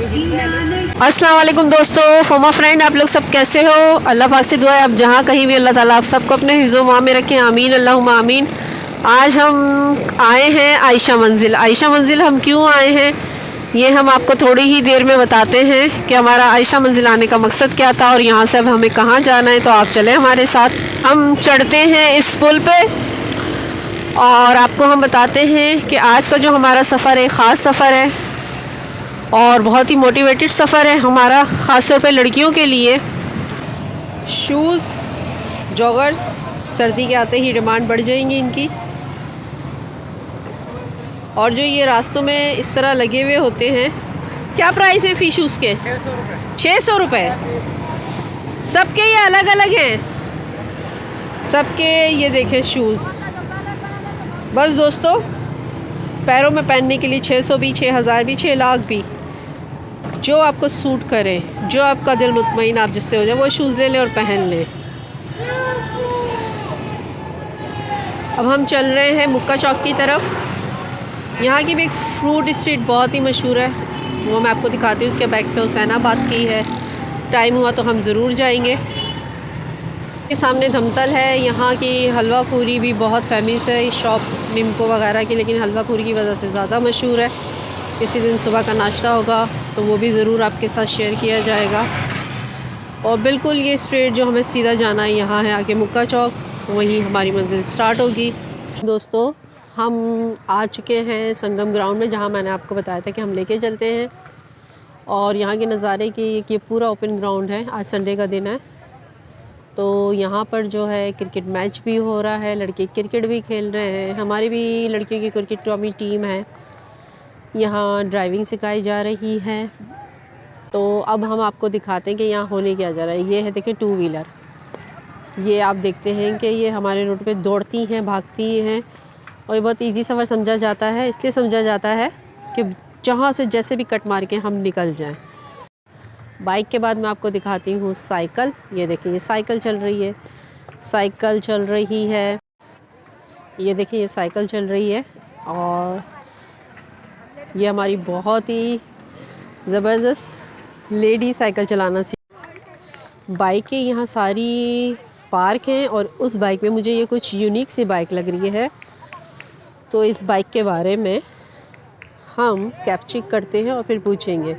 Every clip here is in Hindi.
अस्सलाम वालेकुम दोस्तों, फॉर्मर फ्रेंड, आप लोग सब कैसे हो? अल्लाह पाक से दुआ है आप जहाँ कहीं भी अल्लाह ताला आप सबको अपने हिफ्ज़ो माँ में रखें, आमीन अल्लाहुम्मा आमीन। आज हम आए हैं आयशा मंजिल। आयशा मंजिल हम क्यों आए हैं ये हम आपको थोड़ी ही देर में बताते हैं कि हमारा आयशा मंजिल आने का मकसद क्या था और यहाँ से अब हमें कहाँ जाना है। तो आप चलें हमारे साथ, हम चढ़ते हैं इस पुल पे और आपको हम बताते हैं कि आज का जो हमारा सफ़र है ख़ास सफ़र है और बहुत ही मोटिवेटेड सफ़र है हमारा, ख़ास तौर पे लड़कियों के लिए। शूज़, जॉगर्स सर्दी के आते ही डिमांड बढ़ जाएंगी इनकी। और जो ये रास्तों में इस तरह लगे हुए होते हैं, क्या प्राइस है फ़ी शूज़ के? 600 रुपये। सबके ये अलग अलग हैं, सबके ये देखें शूज़। बस दोस्तों, पैरों में पहनने के लिए 600 भी, 6000 भी, 6 लाख भी, जो आपको सूट करे, जो आपका दिल मुतमईन आप जिससे हो जाए वो शूज़ ले लें और पहन लें। अब हम चल रहे हैं मुक्का चौक की तरफ। यहाँ की भी एक फ्रूट स्ट्रीट बहुत ही मशहूर है, वो मैं आपको दिखाती हूँ। उसके बैक पे हुसैनाबाद की है। टाइम हुआ तो हम ज़रूर जाएंगे। के सामने धमतल है, यहाँ की हलवा पूरी भी बहुत फेमस है, इस शॉप निम्को वगैरह की, लेकिन हलवा पूरी की वजह से ज़्यादा मशहूर है। किसी दिन सुबह का नाश्ता होगा तो वो भी ज़रूर आपके साथ शेयर किया जाएगा। और बिल्कुल ये स्ट्रेट जो हमें सीधा जाना है, यहाँ है आगे मुक्का चौक, वहीं हमारी मंजिल स्टार्ट होगी। दोस्तों, हम आ चुके हैं संगम ग्राउंड में, जहाँ मैंने आपको बताया था कि हम लेके चलते हैं। और यहाँ के नज़ारे की ये पूरा ओपन ग्राउंड है। आज संडे का दिन है तो यहाँ पर जो है क्रिकेट मैच भी हो रहा है, लड़के क्रिकेट भी खेल रहे हैं। हमारी भी लड़कियों की क्रिकेट कौमी टीम है। यहाँ ड्राइविंग सिखाई जा रही है। तो अब हम आपको दिखाते हैं कि यहाँ होने क्या जा रहा है। ये है देखिए 2 व्हीलर, ये आप देखते हैं कि ये हमारे रोड पे दौड़ती हैं, भागती हैं और ये बहुत इजी सफ़र समझा जाता है। इसलिए समझा जाता है कि जहाँ से जैसे भी कट मार के हम निकल जाएं। बाइक के बाद मैं आपको दिखाती हूँ साइकिल। ये देखिए ये साइकिल चल रही है, साइकिल चल रही है, ये देखिए ये साइकिल चल रही है। और ये हमारी बहुत ही ज़बरदस्त लेडी साइकिल चलाना सीख। बाइकें यहाँ सारी पार्क हैं और उस बाइक में मुझे ये कुछ यूनिक सी बाइक लग रही है। तो इस बाइक के बारे में हम कैप्चर करते हैं और फिर पूछेंगे,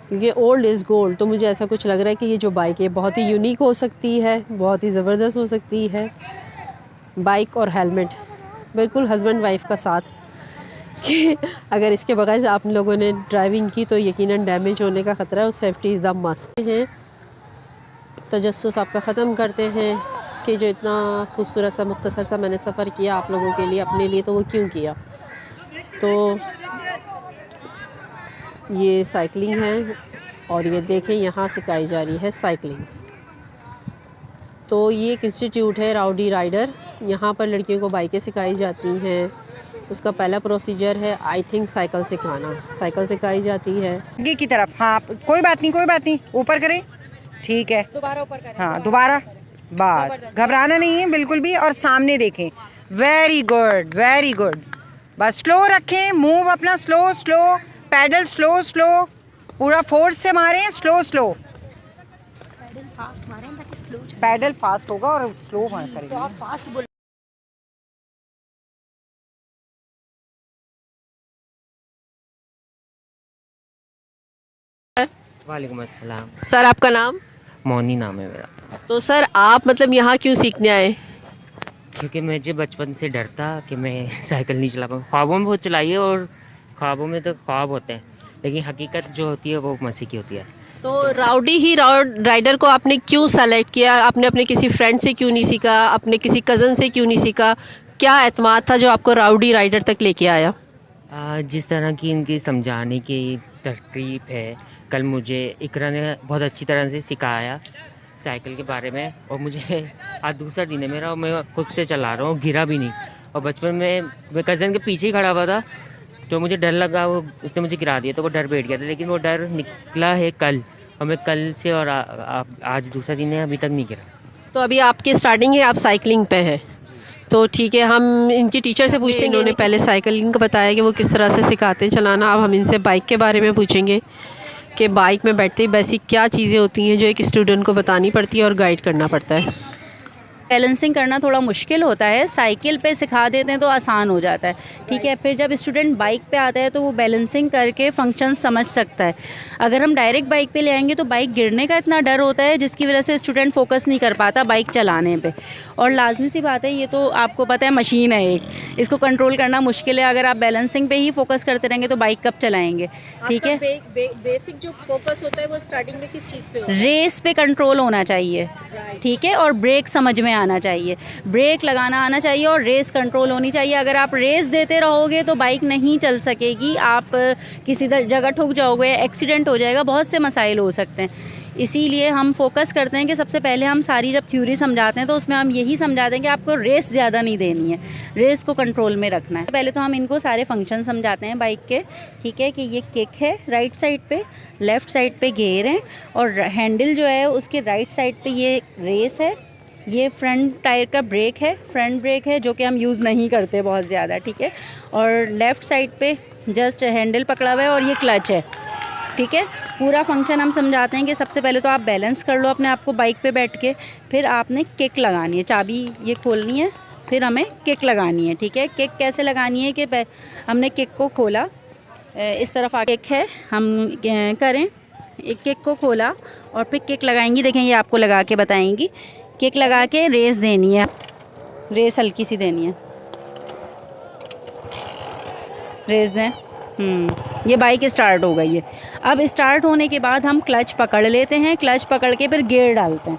क्योंकि ओल्ड इज़ गोल्ड। तो मुझे ऐसा कुछ लग रहा है कि ये जो बाइक है बहुत ही यूनिक हो सकती है, बहुत ही ज़बरदस्त हो सकती है। बाइक और हेलमेट बिल्कुल हस्बैंड वाइफ का साथ, कि अगर इसके बगैर आप लोगों ने ड्राइविंग की तो यकीनन डैमेज होने का ख़तरा है। उस सेफ्टी इज़ द मस्ट है। तजस्सुस आपका ख़त्म करते हैं कि जो इतना खूबसूरत सा मुख्तसर सा मैंने सफ़र किया आप लोगों के लिए, अपने लिए, तो वो क्यों किया। तो ये साइकिलिंग है और ये देखें यहाँ सिखाई जा रही है साइकिलिंग। तो ये एक इंस्टीट्यूट है राउडी राइडर, यहाँ पर लड़कियों को बाइकें सिखाई जाती हैं। उसका पहला प्रोसीजर है आई थिंक साइकिल सिखाना, साइकिल सिखाई जाती है आगे की तरफ। हाँ कोई बात नहीं, कोई बात नहीं, ऊपर करें, ठीक है, दोबारा ऊपर करें। हाँ दोबारा, बस घबराना नहीं है बिल्कुल भी। और सामने देखें, वेरी गुड वेरी गुड। बस स्लो रखें, मूव अपना slow slow, pedal slow slow, पूरा फोर्स से मारें, स्लो स्लो। पैडल फास्ट मारें ताकि स्लो चले। पैडल फास्ट होगा और स्लो करेंगे तो आप फास्ट बोल। वालेकुम अस्सलाम। सर आपका नाम? मोनी नाम है मेरा। तो सर आप मतलब यहाँ क्यों सीखने आए? क्योंकि मुझे बचपन से डर था कि मैं साइकिल नहीं चला पाऊँ। ख्वाबों में बहुत चलाई है और ख्वाबों में तो ख्वाब होते हैं, लेकिन हकीकत जो होती है वो मसीह की होती है। तो राउडी ही राइडर को आपने क्यों सेलेक्ट किया? आपने अपने किसी फ्रेंड से क्यों नहीं सीखा, अपने किसी कज़न से क्यों नहीं सीखा? क्या एतमाद था जो आपको राउडी राइडर तक लेके आया? जिस तरह की इनकी समझाने की तरकीब है, कल मुझे इकरा ने बहुत अच्छी तरह से सिखाया साइकिल के बारे में। और मुझे आज दूसरा दिन है मेरा और मैं खुद से चला रहा हूँ, गिरा भी नहीं। और बचपन में मैं कज़न के पीछे ही खड़ा हुआ था तो मुझे डर लगा, वो उसने मुझे गिरा दिया तो वो डर बैठ गया था। लेकिन वो डर निकला है कल, और मैं कल से और आज दूसरा दिन है, अभी तक नहीं गिरा। तो अभी आपकी स्टार्टिंग है, आप साइकिलिंग पे हैं, तो ठीक है, हम इनकी टीचर से पूछते हैं। इन्होंने पहले साइकिलिंग का बताया कि वो किस तरह से सिखाते हैं चलाना। अब हम इनसे बाइक के बारे में पूछेंगे कि बाइक में बैठते ही बेसिक क्या चीज़ें होती हैं जो एक स्टूडेंट को बतानी पड़ती है और गाइड करना पड़ता है। बैलेंसिंग करना थोड़ा मुश्किल होता है, साइकिल पे सिखा देते हैं तो आसान हो जाता है, ठीक है। फिर जब स्टूडेंट बाइक पे आता है तो वो बैलेंसिंग करके फंक्शन समझ सकता है। अगर हम डायरेक्ट बाइक पे ले आएंगे तो बाइक गिरने का इतना डर होता है जिसकी वजह से स्टूडेंट फोकस नहीं कर पाता बाइक चलाने पे। और लाजमी सी बात है, ये तो आपको पता है मशीन है एक, इसको कंट्रोल करना मुश्किल है। अगर आप बैलेंसिंग पे ही फोकस करते रहेंगे तो बाइक कब चलाएंगे, ठीक है। बेसिक जो फोकस होता है वो स्टार्टिंग में किस चीज़ पे होता है? रेस पे कंट्रोल होना चाहिए, ठीक है, और ब्रेक समझ में आना चाहिए, ब्रेक लगाना आना चाहिए और रेस कंट्रोल होनी चाहिए। अगर आप रेस देते रहोगे तो बाइक नहीं चल सकेगी, आप किसी जगह ठुक जाओगे, एक्सीडेंट हो जाएगा, बहुत से मसाइल हो सकते हैं। इसीलिए हम फोकस करते हैं कि सबसे पहले हम सारी जब थ्योरी समझाते हैं तो उसमें हम यही समझाते हैं कि आपको रेस ज़्यादा नहीं देनी है, रेस को कंट्रोल में रखना है। पहले तो हम इनको सारे फंक्शन समझाते हैं बाइक के, ठीक है, कि ये किक है राइट साइड पे, लेफ़्ट साइड पे गियर है और हैंडल जो है उसके राइट साइड पे ये रेस है, ये फ्रंट टायर का ब्रेक है, फ्रंट ब्रेक है जो कि हम यूज़ नहीं करते बहुत ज़्यादा, ठीक है, और लेफ़्ट साइड पे जस्ट हैंडल पकड़ा हुआ है और ये क्लच है, ठीक है। पूरा फंक्शन हम समझाते हैं कि सबसे पहले तो आप बैलेंस कर लो अपने आप को बाइक पे बैठ के, फिर आपने किक लगानी है, चाबी ये खोलनी है, फिर हमें किक लगानी है, ठीक है। किक कैसे लगानी है कि हमने किक को खोला, इस तरफ आके किक है हम करें, एक किक को खोला और फिर किक लगाएंगी, देखें ये आपको लगा के बताएंगी। किक लगा के रेस देनी है, रेस हल्की सी देनी है, रेस दें, ये बाइक स्टार्ट हो गई है। अब स्टार्ट होने के बाद हम क्लच पकड़ लेते हैं, क्लच पकड़ के फिर गियर डालते हैं,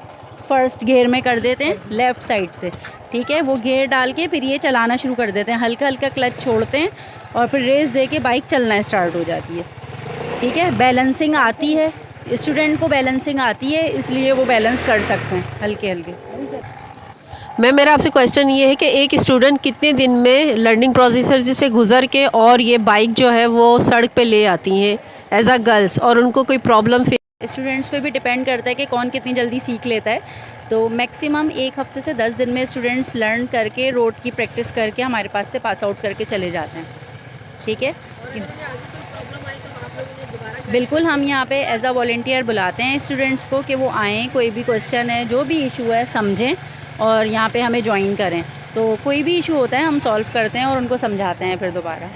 फर्स्ट गियर में कर देते हैं लेफ़्ट साइड से, ठीक है। वो गियर डाल के फिर ये चलाना शुरू कर देते हैं, हल्का हल्का क्लच छोड़ते हैं और फिर रेस दे के बाइक चलना स्टार्ट हो जाती है, ठीक है। बैलेंसिंग आती है, स्टूडेंट को बैलेंसिंग आती है, इसलिए वो बैलेंस कर सकते हैं हल्के हल्के। मैम मेरा आपसे क्वेश्चन ये है कि एक स्टूडेंट कितने दिन में लर्निंग प्रोसेसर से गुजर के और ये बाइक जो है वो सड़क पे ले आती हैं एज अ गर्ल्स, और उनको कोई प्रॉब्लम स्टूडेंट्स पे भी डिपेंड करता है कि कौन कितनी जल्दी सीख लेता है। तो मैक्सिमम 1 हफ्ते से 10 दिन में स्टूडेंट्स लर्न करके रोड की प्रैक्टिस करके हमारे पास से पास आउट करके चले जाते हैं, ठीक है। बिल्कुल, हम यहाँ पे एज अ वॉलंटियर बुलाते हैं स्टूडेंट्स को कि वो आएँ, कोई भी क्वेश्चन है, जो भी इशू है समझें और यहाँ पे हमें ज्वाइन करें। तो कोई भी इशू होता है हम सॉल्व करते हैं और उनको समझाते हैं फिर दोबारा।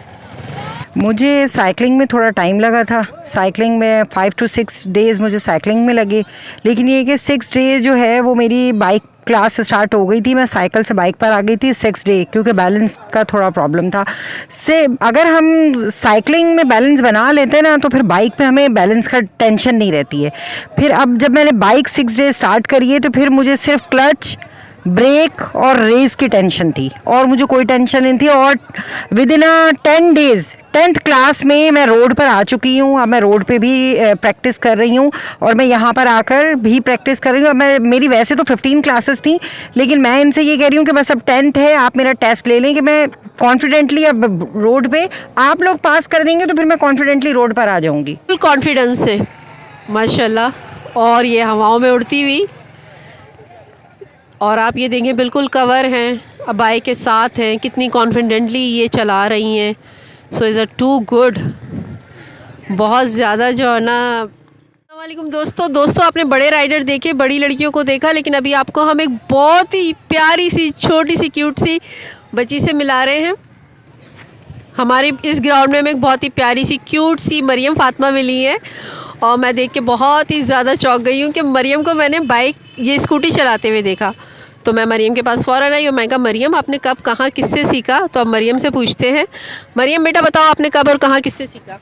मुझे साइकिलिंग में थोड़ा टाइम लगा था, साइकिलिंग में 5 to 6 डेज़ मुझे साइकिलिंग में लगे, लेकिन ये कि 6 डेज़ जो है वो मेरी बाइक क्लास स्टार्ट हो गई थी, मैं साइकिल से बाइक पर आ गई थी 6 डे, क्योंकि बैलेंस का थोड़ा प्रॉब्लम था। से अगर हम साइकिलिंग में बैलेंस बना लेते हैं ना तो फिर बाइक पे हमें बैलेंस का टेंशन नहीं रहती है। फिर अब जब मैंने बाइक 6 डे स्टार्ट करी है तो फिर मुझे सिर्फ क्लच, ब्रेक और रेस की टेंशन थी और मुझे कोई टेंशन नहीं थी। और with in 10 days 10th class में मैं रोड पर आ चुकी हूँ। अब मैं रोड पे भी प्रैक्टिस कर रही हूँ और मैं यहाँ पर आकर भी प्रैक्टिस कर रही हूँ। अब मेरी वैसे तो 15 क्लासेस थी, लेकिन मैं इनसे ये कह रही हूँ कि बस अब 10th है, आप मेरा टेस्ट ले लें कि मैं कॉन्फिडेंटली अब रोड पे आप लोग पास कर देंगे तो फिर मैं कॉन्फिडेंटली रोड पर आ जाऊँगी। कॉन्फिडेंस से माशाल्लाह। और ये हवाओं में उड़ती हुई, और आप ये देखें बिल्कुल कवर हैं, अब बाइक के साथ हैं, कितनी कॉन्फिडेंटली ये चला रही हैं। So is a too good, बहुत ज़्यादा जो है ना। अस्सलामुअलैकुम दोस्तों आपने बड़े राइडर देखे, बड़ी लड़कियों को देखा, लेकिन अभी आपको हम एक बहुत ही प्यारी सी छोटी सी क्यूट सी बच्ची से मिला रहे हैं। हमारे इस ग्राउंड में हमें एक बहुत ही प्यारी सी क्यूट सी मरियम फ़ातिमा मिली है और मैं देख के बहुत ही ज़्यादा चौंक गई हूँ कि मरियम को मैंने बाइक ये स्कूटी चलाते हुए देखा। तो मैं मरियम के पास फ़ौरन आई और मैं कहा मरियम आपने कब कहाँ किससे सीखा। तो अब मरियम से पूछते हैं। मरियम बेटा बताओ आपने कब और कहाँ किससे सीखा।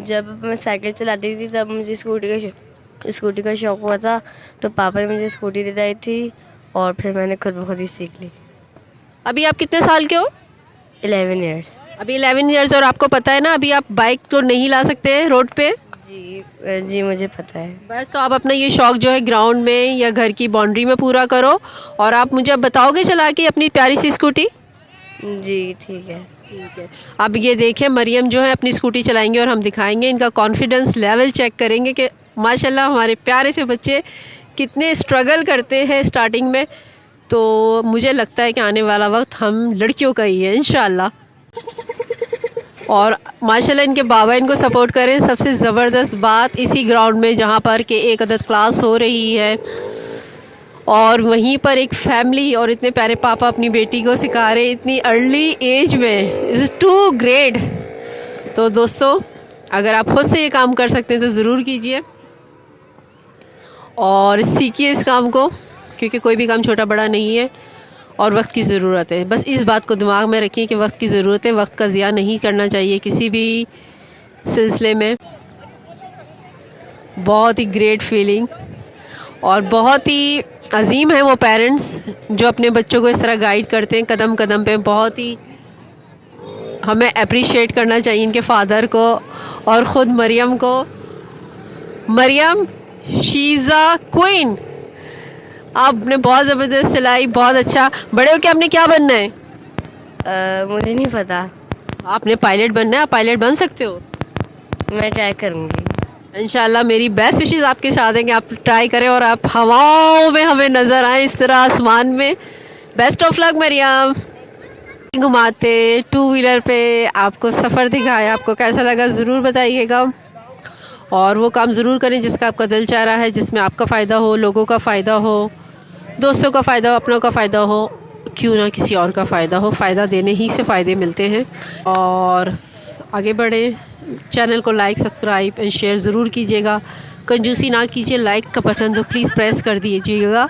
जब मैं साइकिल चलाती थी तब मुझे स्कूटी का शौक़ हुआ था, तो पापा ने मुझे स्कूटी दिलाई थी और फिर मैंने खुद ब खुद ही सीख ली। अभी आप कितने साल के हो। 11 ईयर्स। अभी 11 ईयर्स। और आपको पता है ना अभी आप बाइक तो नहीं ला सकते हैं रोड पे। जी मुझे पता है। बस तो आप अपना ये शौक़ जो है ग्राउंड में या घर की बाउंड्री में पूरा करो और आप मुझे अब बताओगे चला के अपनी प्यारी सी स्कूटी। जी ठीक है। ठीक है। अब ये देखें मरियम जो है अपनी स्कूटी चलाएंगे और हम दिखाएंगे, इनका कॉन्फिडेंस लेवल चेक करेंगे कि माशाल्लाह हमारे प्यारे से बच्चे कितने स्ट्रगल करते हैं स्टार्टिंग में। तो मुझे लगता है कि आने वाला वक्त हम लड़कियों का ही है इंशाल्लाह। और माशाल्लाह इनके बाबा इनको सपोर्ट करें। सबसे ज़बरदस्त बात इसी ग्राउंड में जहाँ पर कि एक अदद क्लास हो रही है और वहीं पर एक फैमिली और इतने प्यारे पापा अपनी बेटी को सिखा रहे इतनी अर्ली एज में, इज़ टू ग्रेट। तो दोस्तों अगर आप खुद से ये काम कर सकते हैं तो ज़रूर कीजिए और सीखिए इस काम को, क्योंकि कोई भी काम छोटा बड़ा नहीं है और वक्त की ज़रूरत है। बस इस बात को दिमाग में रखिए कि वक्त की ज़रूरत है, वक्त का ज़िया नहीं करना चाहिए किसी भी सिलसिले में। बहुत ही ग्रेट फीलिंग और बहुत ही अजीम है वो पेरेंट्स जो अपने बच्चों को इस तरह गाइड करते हैं कदम कदम पे। बहुत ही हमें अप्रिशिएट करना चाहिए इनके फादर को और ख़ुद मरियम को। Maryam she is a queen. आपने बहुत ज़बरदस्त सिलाई, बहुत अच्छा। बड़े हो के आपने क्या बनना है? मुझे नहीं पता। आपने पायलट बनना है, आप पायलट बन सकते हो। मैं ट्राई करूँगी इंशाल्लाह। मेरी बेस्ट विशेज़ आपके साथ हैं कि आप ट्राई करें और आप हवाओं में हमें नज़र आए इस तरह आसमान में। Best of luck Maryam. घुमाते टू व्हीलर पे आपको सफ़र दिखाया, आपको कैसा लगा ज़रूर बताइएगा और वो काम ज़रूर करें जिसका आपका दिल चाह रहा है, जिसमें आपका फ़ायदा हो, लोगों का फ़ायदा हो, दोस्तों का फ़ायदा हो, अपनों का फ़ायदा हो, क्यों ना किसी और का फ़ायदा हो। फ़ायदा देने ही से फ़ायदे मिलते हैं। और आगे बढ़ें, चैनल को लाइक, सब्सक्राइब एंड शेयर ज़रूर कीजिएगा। कंजूसी ना कीजिए, लाइक का बटन तो प्लीज़ प्रेस कर दीजिएगा।